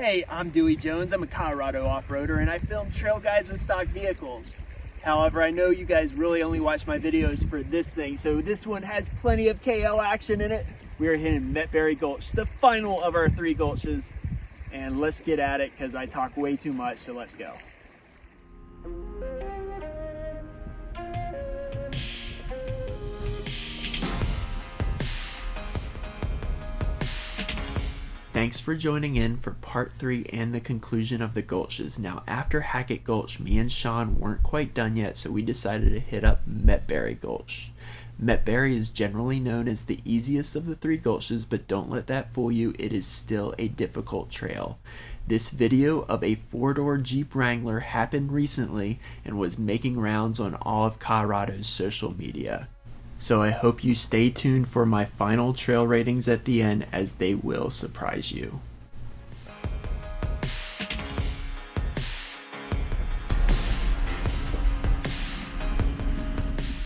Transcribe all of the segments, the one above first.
Hey, I'm Dewey Jones. I'm a Colorado off-roader and I film trail guides with stock vehicles. However, I know you guys really only watch my videos for this thing, so this one has plenty of KL action in it. We're hitting Metberry Gulch, the final of our 3 gulches, and let's get at it because I talk way too much, so let's go. Thanks for joining in for part 3 and the conclusion of the Gulches. Now, after Hackett Gulch, me and Sean weren't quite done yet, so we decided to hit up Metberry Gulch. Metberry is generally known as the easiest of the 3 Gulches, but don't let that fool you, it is still a difficult trail. This video of a 4-door Jeep Wrangler happened recently and was making rounds on all of Colorado's social media. So I hope you stay tuned for my final trail ratings at the end, as they will surprise you.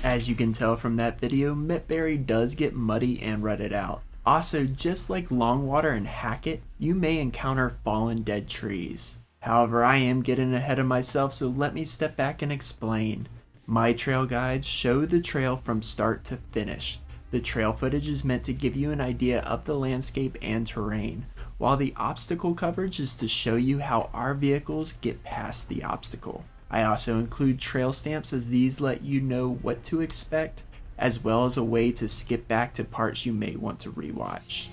As you can tell from that video, Metberry does get muddy and rutted out. Also, just like Longwater and Hackett, you may encounter fallen dead trees. However, I am getting ahead of myself, so let me step back and explain. My trail guides show the trail from start to finish. The trail footage is meant to give you an idea of the landscape and terrain, while the obstacle coverage is to show you how our vehicles get past the obstacle. I also include trail stamps, as these let you know what to expect, as well as a way to skip back to parts you may want to rewatch.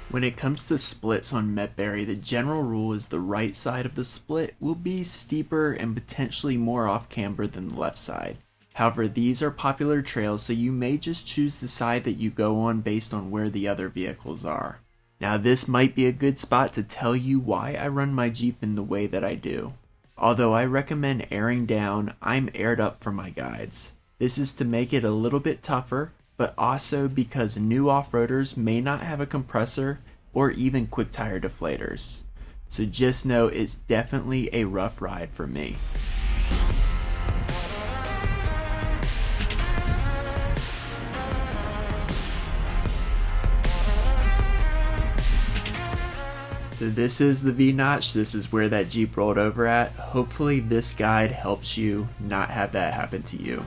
When it comes to splits on Metberry, the general rule is the right side of the split will be steeper and potentially more off camber than the left side. However, these are popular trails, so you may just choose the side that you go on based on where the other vehicles are. Now, this might be a good spot to tell you why I run my Jeep in the way that I do. Although I recommend airing down, I'm aired up for my guides. This is to make it a little bit tougher, but also because new off-roaders may not have a compressor or even quick tire deflators. So just know it's definitely a rough ride for me. So this is the V-notch, this is where that Jeep rolled over at. Hopefully this guide helps you not have that happen to you.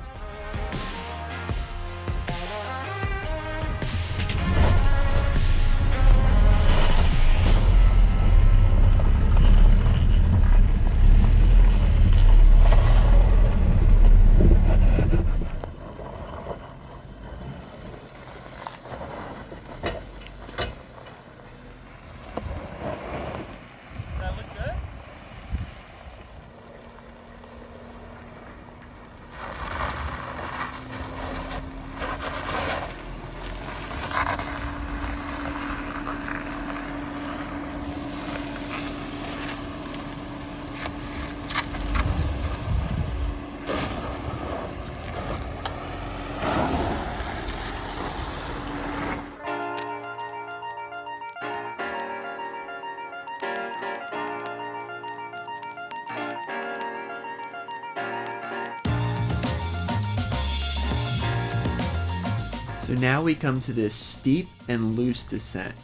So now we come to this steep and loose descent.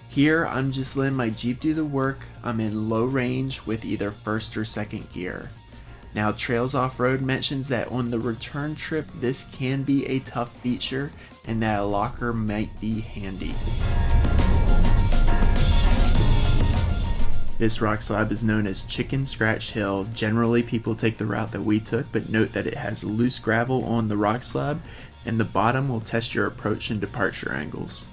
Here I'm just letting my Jeep do the work. I'm in low range with either first or second gear. Now, Trails Off-Road mentions that on the return trip this can be a tough feature and that a locker might be handy. This rock slab is known as Chicken Scratch Hill. Generally people take the route that we took, but note that it has loose gravel on the rock slab and the bottom will test your approach and departure angles.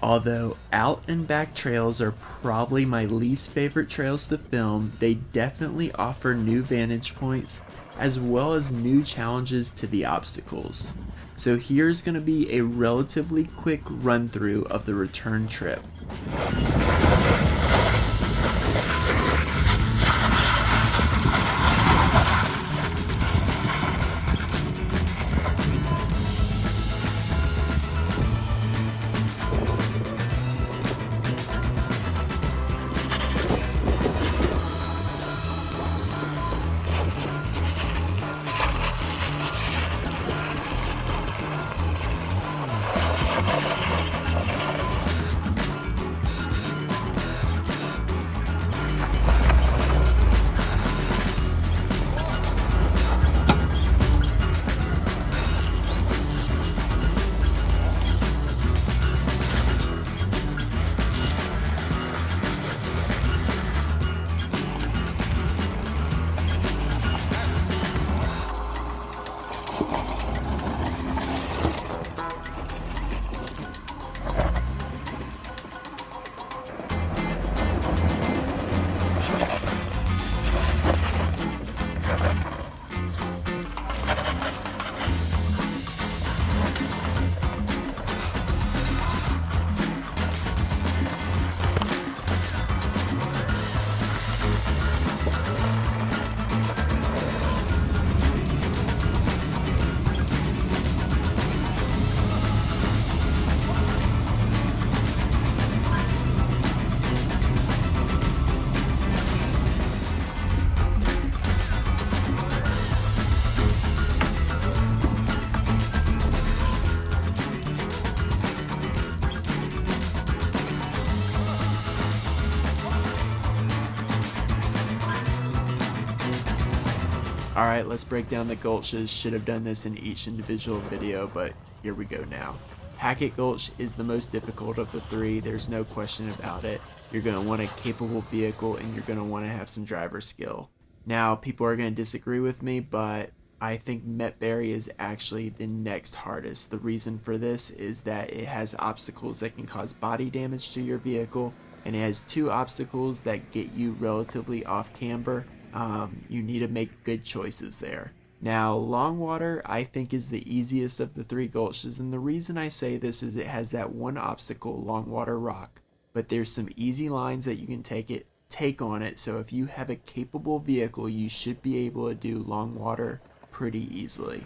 Although out and back trails are probably my least favorite trails to film, they definitely offer new vantage points as well as new challenges to the obstacles. So here's going to be a relatively quick run through of the return trip. Alright, let's break down the Gulches. Should have done this in each individual video, but here we go now. Hackett Gulch is the most difficult of the three, there's no question about it. You're going to want a capable vehicle and you're going to want to have some driver skill. Now, people are going to disagree with me, but I think Metberry is actually the next hardest. The reason for this is that it has obstacles that can cause body damage to your vehicle, and it has two obstacles that get you relatively off camber. You need to make good choices there. Now, Longwater I think is the easiest of the three Gulches, and the reason I say this is it has that one obstacle, Longwater Rock, but there's some easy lines that you can take on it, so if you have a capable vehicle, you should be able to do Longwater pretty easily.